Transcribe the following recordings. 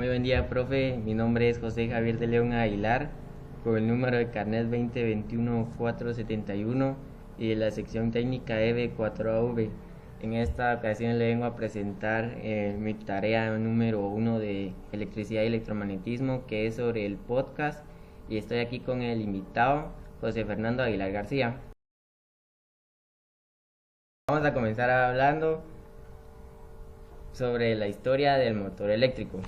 Muy buen día, profe. Mi nombre es José Javier de León Aguilar, con el número de carnet 2021-471 y de la sección técnica EB4AV. En esta ocasión le vengo a presentar mi tarea número 1 de electricidad y electromagnetismo, que es sobre el podcast, y estoy aquí con el invitado, José Fernando Aguilar García. Vamos a comenzar hablando sobre la historia del motor eléctrico.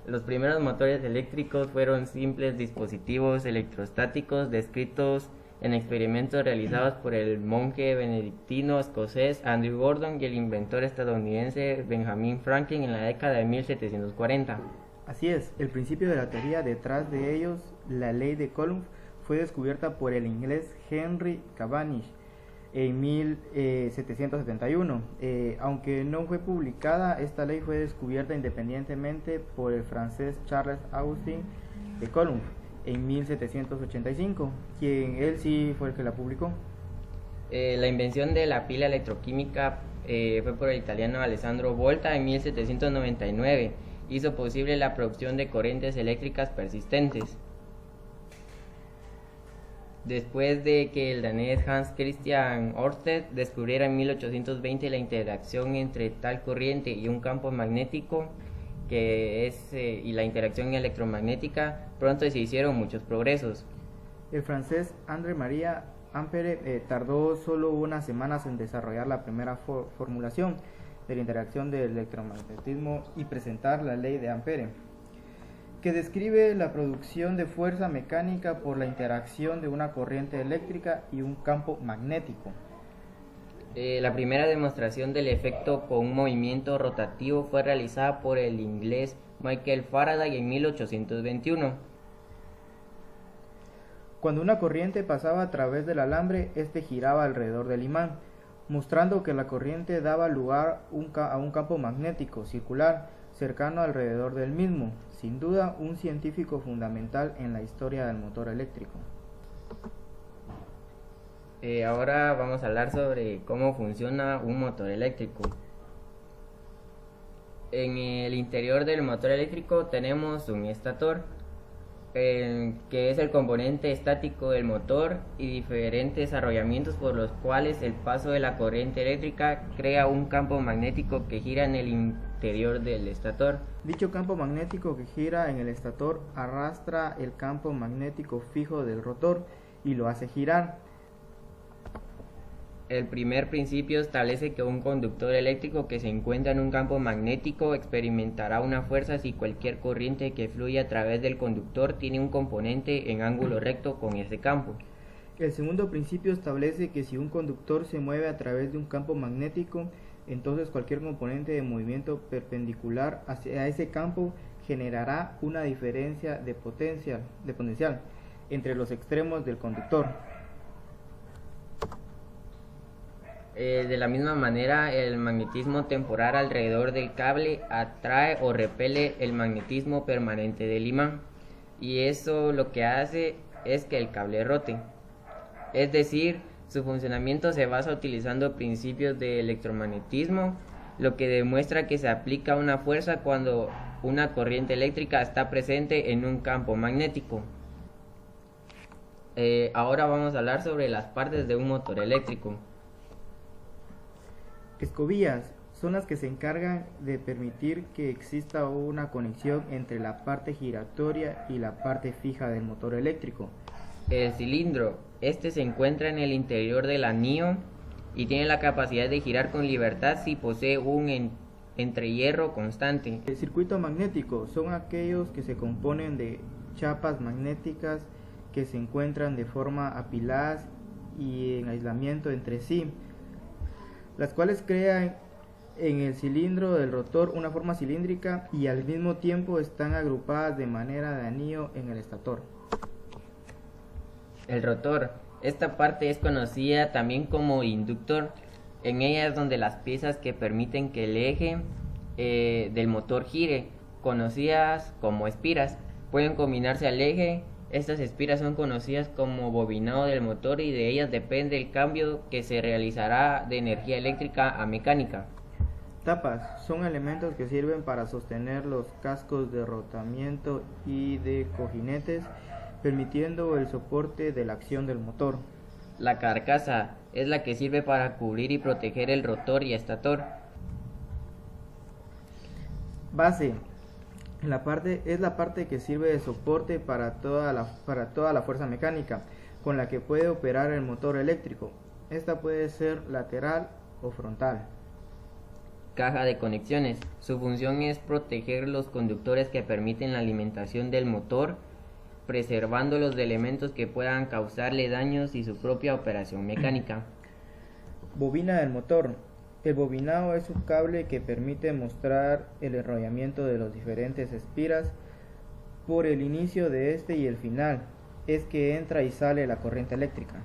Los primeros motores eléctricos fueron simples dispositivos electrostáticos descritos en experimentos realizados por el monje benedictino escocés Andrew Gordon y el inventor estadounidense Benjamin Franklin en la década de 1740. Así es, el principio de la teoría detrás de ellos, la ley de Coulomb, fue descubierta por el inglés Henry Cavendish en 1771. Aunque no fue publicada, esta ley fue descubierta independientemente por el francés Charles Augustin de Coulomb en 1785, quien él sí fue el que la publicó. La invención de la pila electroquímica fue por el italiano Alessandro Volta en 1799. Hizo posible la producción de corrientes eléctricas persistentes. Después de que el danés Hans Christian Ørsted descubriera en 1820 la interacción entre tal corriente y un campo magnético, y la interacción electromagnética, pronto se hicieron muchos progresos. El francés André-Marie Ampère tardó solo unas semanas en desarrollar la primera formulación de la interacción del electromagnetismo y presentar la ley de Ampère, que describe la producción de fuerza mecánica por la interacción de una corriente eléctrica y un campo magnético. La primera demostración del efecto con un movimiento rotativo fue realizada por el inglés Michael Faraday en 1821. Cuando una corriente pasaba a través del alambre, este giraba alrededor del imán, mostrando que la corriente daba lugar a un campo magnético circular cercano alrededor del mismo. Sin duda, un científico fundamental en la historia del motor eléctrico. Ahora vamos a hablar sobre cómo funciona un motor eléctrico. En el interior del motor eléctrico tenemos un estator, que es el componente estático del motor, y diferentes arrollamientos por los cuales el paso de la corriente eléctrica crea un campo magnético que gira en el interior del estator. Dicho campo magnético que gira en el estator arrastra el campo magnético fijo del rotor y lo hace girar. El primer principio establece que un conductor eléctrico que se encuentra en un campo magnético experimentará una fuerza si cualquier corriente que fluye a través del conductor tiene un componente en ángulo recto con ese campo. El segundo principio establece que si un conductor se mueve a través de un campo magnético, entonces cualquier componente de movimiento perpendicular hacia ese campo generará una diferencia de potencial entre los extremos del conductor. De la misma manera, el magnetismo temporal alrededor del cable atrae o repele el magnetismo permanente del imán, y eso lo que hace es que el cable rote. Es decir, su funcionamiento se basa utilizando principios de electromagnetismo, lo que demuestra que se aplica una fuerza cuando una corriente eléctrica está presente en un campo magnético. Ahora vamos a hablar sobre las partes de un motor eléctrico. Escobillas son las que se encargan de permitir que exista una conexión entre la parte giratoria y la parte fija del motor eléctrico. El cilindro, este se encuentra en el interior del anillo y tiene la capacidad de girar con libertad si posee un entrehierro constante. El circuito magnético son aquellos que se componen de chapas magnéticas que se encuentran de forma apiladas y en aislamiento entre sí, las cuales crean en el cilindro del rotor una forma cilíndrica y al mismo tiempo están agrupadas de manera de anillo en el estator. El rotor, esta parte es conocida también como inductor. En ella es donde las piezas que permiten que el eje del motor gire, conocidas como espiras, pueden combinarse al eje. Estas espiras son conocidas como bobinado del motor y de ellas depende el cambio que se realizará de energía eléctrica a mecánica. Tapas son elementos que sirven para sostener los cascos de rotamiento y de cojinetes, permitiendo el soporte de la acción del motor. La carcasa es la que sirve para cubrir y proteger el rotor y estator. Base es la parte que sirve de soporte para toda la fuerza mecánica con la que puede operar el motor eléctrico. Esta puede ser lateral o frontal. Caja de conexiones. Su función es proteger los conductores que permiten la alimentación del motor, preservándolos de elementos que puedan causarle daños y su propia operación mecánica. Bobina del motor. El bobinado es un cable que permite mostrar el enrollamiento de los diferentes espiras por el inicio de este y el final. Es que entra y sale la corriente eléctrica.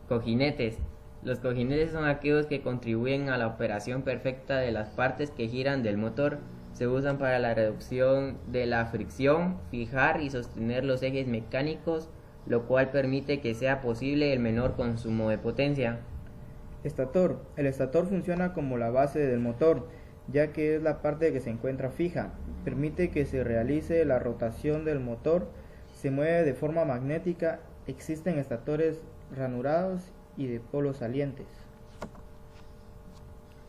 Cojinetes. Los cojinetes son aquellos que contribuyen a la operación perfecta de las partes que giran del motor. Se usan para la reducción de la fricción, fijar y sostener los ejes mecánicos, lo cual permite que sea posible el menor consumo de potencia. Estator. El estator funciona como la base del motor, ya que es la parte que se encuentra fija. Permite que se realice la rotación del motor, se mueve de forma magnética. Existen estatores ranurados y de polos salientes.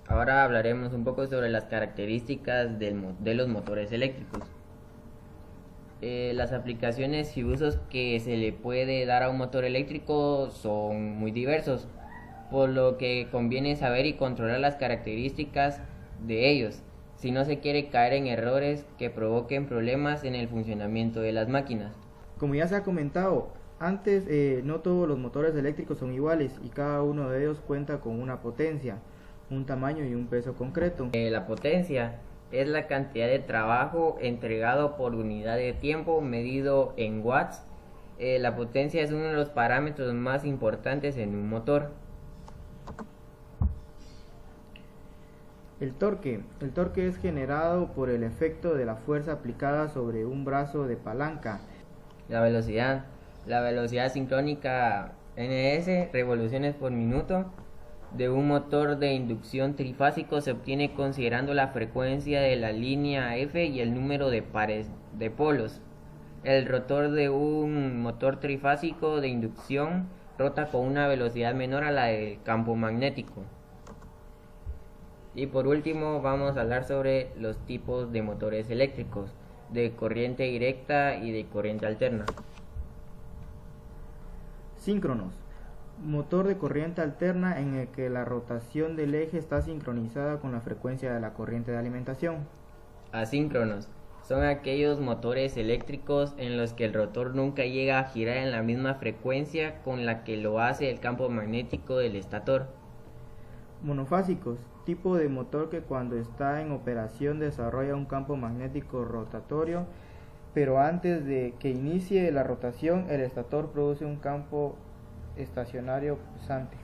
Ahora hablaremos un poco sobre las características de los motores eléctricos. Las aplicaciones y usos que se le puede dar a un motor eléctrico son muy diversos, por lo que conviene saber y controlar las características de ellos, si no se quiere caer en errores que provoquen problemas en el funcionamiento de las máquinas. Como ya se ha comentado antes, no todos los motores eléctricos son iguales y cada uno de ellos cuenta con una potencia, un tamaño y un peso concreto. La potencia es la cantidad de trabajo entregado por unidad de tiempo medido en watts. La potencia es uno de los parámetros más importantes en un motor. El torque es generado por el efecto de la fuerza aplicada sobre un brazo de palanca. La velocidad sincrónica ns, revoluciones por minuto, de un motor de inducción trifásico se obtiene considerando la frecuencia de la línea F y el número de pares de polos. El rotor de un motor trifásico de inducción rota con una velocidad menor a la del campo magnético. Y por último vamos a hablar sobre los tipos de motores eléctricos, de corriente directa y de corriente alterna. Síncronos. Motor de corriente alterna en el que la rotación del eje está sincronizada con la frecuencia de la corriente de alimentación. Asíncronos. Son aquellos motores eléctricos en los que el rotor nunca llega a girar en la misma frecuencia con la que lo hace el campo magnético del estator. Monofásicos. Tipo de motor que cuando está en operación desarrolla un campo magnético rotatorio, pero antes de que inicie la rotación el estator produce un campo estacionario pulsante.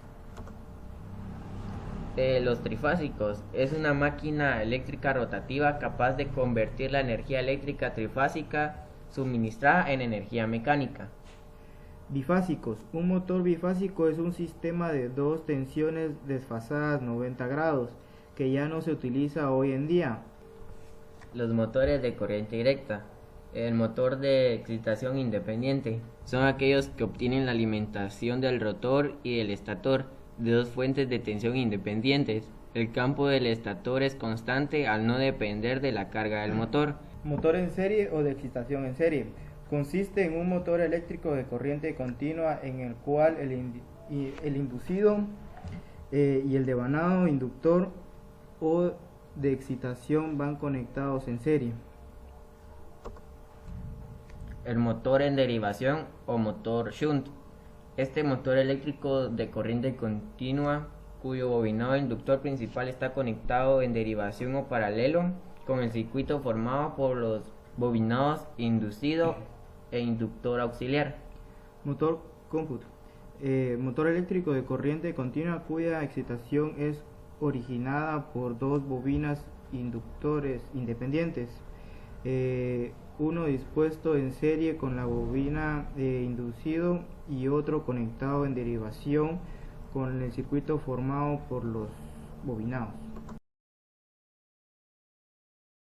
Los trifásicos es una máquina eléctrica rotativa capaz de convertir la energía eléctrica trifásica suministrada en energía mecánica. Bifásicos. Un motor bifásico es un sistema de dos tensiones desfasadas 90 grados que ya no se utiliza hoy en día. Los motores de corriente directa. El motor de excitación independiente son aquellos que obtienen la alimentación del rotor y del estator de dos fuentes de tensión independientes. El campo del estator es constante al no depender de la carga del motor. Motor en serie o de excitación en serie. Consiste en un motor eléctrico de corriente continua en el cual el inducido y el devanado inductor o de excitación van conectados en serie. El motor en derivación o motor shunt. Este motor eléctrico de corriente continua cuyo bobinado inductor principal está conectado en derivación o paralelo con el circuito formado por los bobinados inducido e inductor auxiliar. Motor cómputo. Motor eléctrico de corriente continua cuya excitación es originada por dos bobinas inductores independientes, uno dispuesto en serie con la bobina inducido y otro conectado en derivación con el circuito formado por los bobinados.